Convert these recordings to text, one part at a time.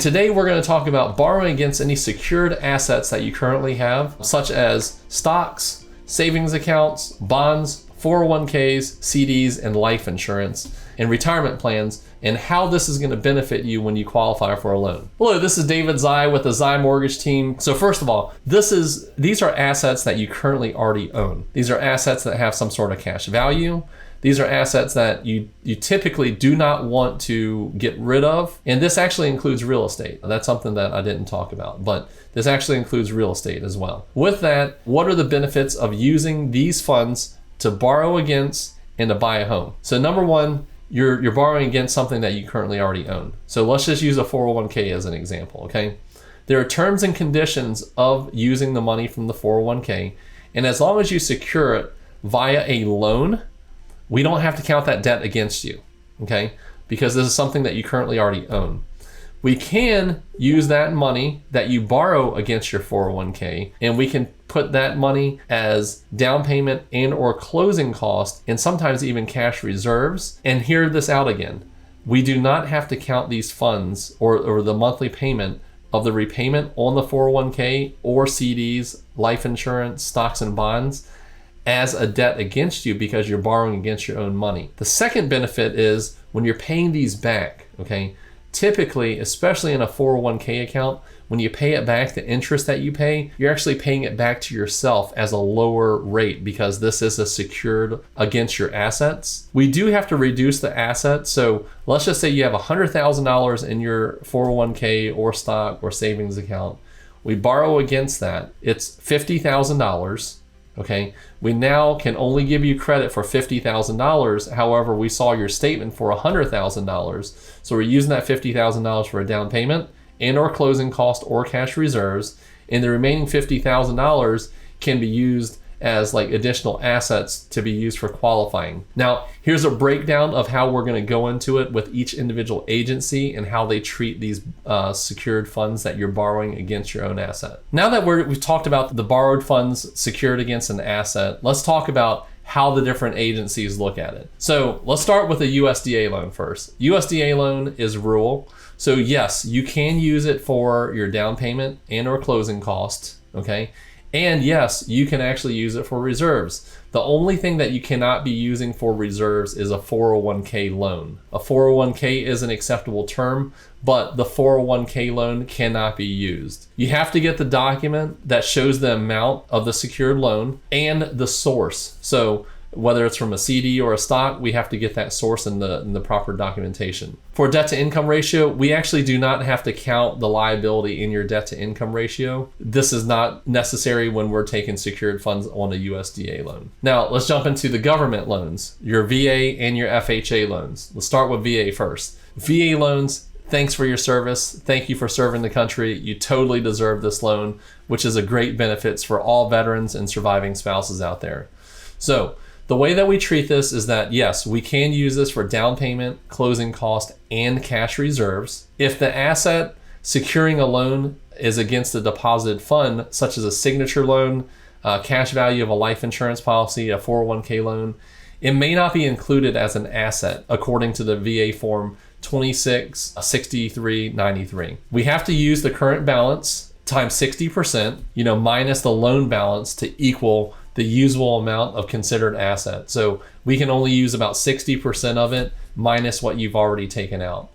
Today we're going to talk about borrowing against any secured assets that you currently have, such as stocks, savings accounts, bonds, 401ks, CDs, and life insurance, and retirement plans, and how this is going to benefit you when you qualify for a loan. Hello, this is David Xie with the Xie Mortgage Team. So first of all, these are assets that you currently already own. These are assets that have some sort of cash value. These are assets that you typically do not want to get rid of. And this actually includes real estate. That's something that I didn't talk about, but this actually includes real estate as well. With that, what are the benefits of using these funds to borrow against and to buy a home? So number one, you're borrowing against something that you currently already own. So let's just use a 401k as an example, okay? There are terms and conditions of using the money from the 401k. And as long as you secure it via a loan, we don't have to count that debt against you, okay? Because this is something that you currently already own. We can use that money that you borrow against your 401k, and we can put that money as down payment and or closing cost, and sometimes even cash reserves. And hear this out again. We do not have to count these funds or the monthly payment of the repayment on the 401k or CDs, life insurance, stocks and bonds as a debt against you because you're borrowing against your own money. The second benefit is when you're paying these back, okay? Typically, especially in a 401k account, when you pay it back, the interest that you pay, you're actually paying it back to yourself as a lower rate because this is a secured against your assets. We do have to reduce the assets. So let's just say you have $100,000 in your 401k or stock or savings account. We borrow against that. It's $50,000. Okay, we now can only give you credit for $50,000. However, we saw your statement for $100,000. So we're using that $50,000 for a down payment and or closing cost or cash reserves. And the remaining $50,000 can be used as like additional assets to be used for qualifying. Now, here's a breakdown of how we're going to go into it with each individual agency and how they treat these secured funds that you're borrowing against your own asset. Now that we've talked about the borrowed funds secured against an asset, let's talk about how the different agencies look at it. So let's start with a USDA loan first. USDA loan is rural. So yes, you can use it for your down payment and or closing cost, okay? And yes, you can actually use it for reserves. The only thing that you cannot be using for reserves is a 401k loan. A 401k is an acceptable term, but the 401k loan cannot be used. You have to get the document that shows the amount of the secured loan and the source. So whether it's from a CD or a stock, we have to get that source in the proper documentation. For debt to income ratio, we actually do not have to count the liability in your debt to income ratio. This is not necessary when we're taking secured funds on a USDA loan. Now, let's jump into the government loans, your VA and your FHA loans. Let's start with VA first. VA loans, thanks for your service. Thank you for serving the country. You totally deserve this loan, which is a great benefit for all veterans and surviving spouses out there. So, the way that we treat this is that, yes, we can use this for down payment, closing cost, and cash reserves. If the asset securing a loan is against a deposited fund, such as a signature loan, cash value of a life insurance policy, a 401k loan, it may not be included as an asset according to the VA form 266393. We have to use the current balance times 60%, minus the loan balance to equal the usable amount of considered asset. So we can only use about 60% of it minus what you've already taken out.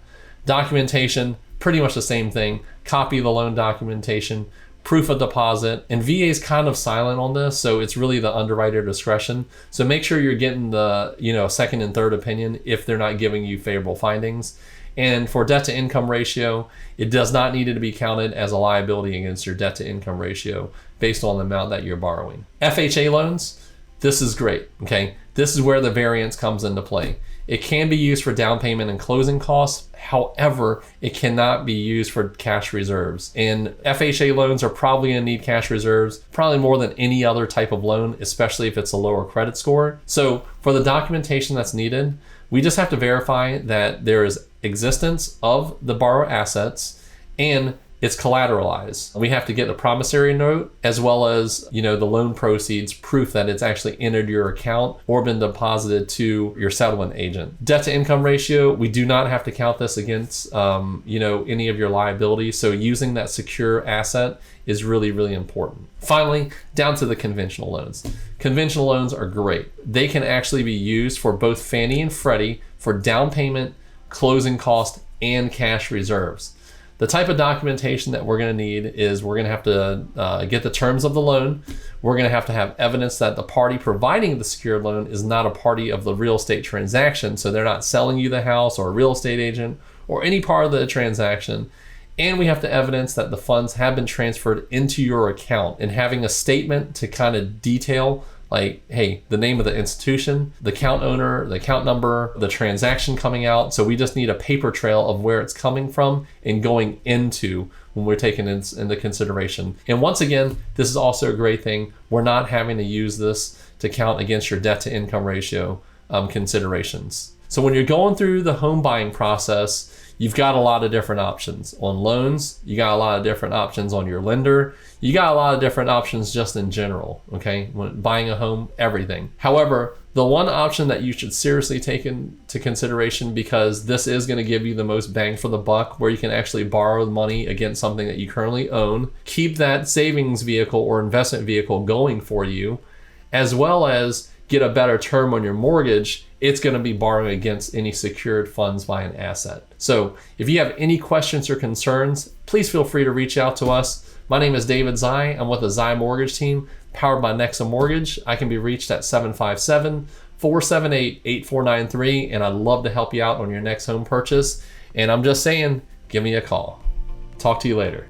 Documentation, pretty much the same thing. Copy of the loan documentation, proof of deposit, and VA is kind of silent on this, so it's really the underwriter discretion. So make sure you're getting the second and third opinion if they're not giving you favorable findings. And for debt to income ratio, it does not need to be counted as a liability against your debt to income ratio based on the amount that you're borrowing. FHA loans, this is great, okay? This is where the variance comes into play. It can be used for down payment and closing costs. However, it cannot be used for cash reserves. And FHA loans are probably gonna need cash reserves, probably more than any other type of loan, especially if it's a lower credit score. So for the documentation that's needed, we just have to verify that there is existence of the borrower assets and it's collateralized. We have to get a promissory note as well as, the loan proceeds, proof that it's actually entered your account or been deposited to your settlement agent. Debt to income ratio, we do not have to count this against, any of your liabilities. So using that secure asset is really, really important. Finally, down to the conventional loans. Conventional loans are great. They can actually be used for both Fannie and Freddie for down payment, closing cost, and cash reserves. The type of documentation that we're going to need is we're going to have to get the terms of the loan. We're going to have evidence that the party providing the secured loan is not a party of the real estate transaction. So they're not selling you the house or a real estate agent or any part of the transaction. And we have to evidence that the funds have been transferred into your account, and having a statement to kind of detail, like, hey, the name of the institution, the account owner, the account number, the transaction coming out. So we just need a paper trail of where it's coming from and going into when we're taking into consideration. And once again, this is also a great thing. We're not having to use this to count against your debt to income ratio considerations. So when you're going through the home buying process, you've got a lot of different options. On loans, you got a lot of different options on your lender. You got a lot of different options just in general, okay? When buying a home, everything. However, the one option that you should seriously take into consideration, because this is going to give you the most bang for the buck, where you can actually borrow the money against something that you currently own, keep that savings vehicle or investment vehicle going for you, as well as get a better term on your mortgage. It's going to be borrowing against any secured funds by an asset. So if you have any questions or concerns, please feel free to reach out to us. My name is David Xie. I'm with the Xie Mortgage Team, powered by Nexa Mortgage. I can be reached at 757-478-8493, and I'd love to help you out on your next home purchase. And I'm just saying, give me a call. Talk to you later.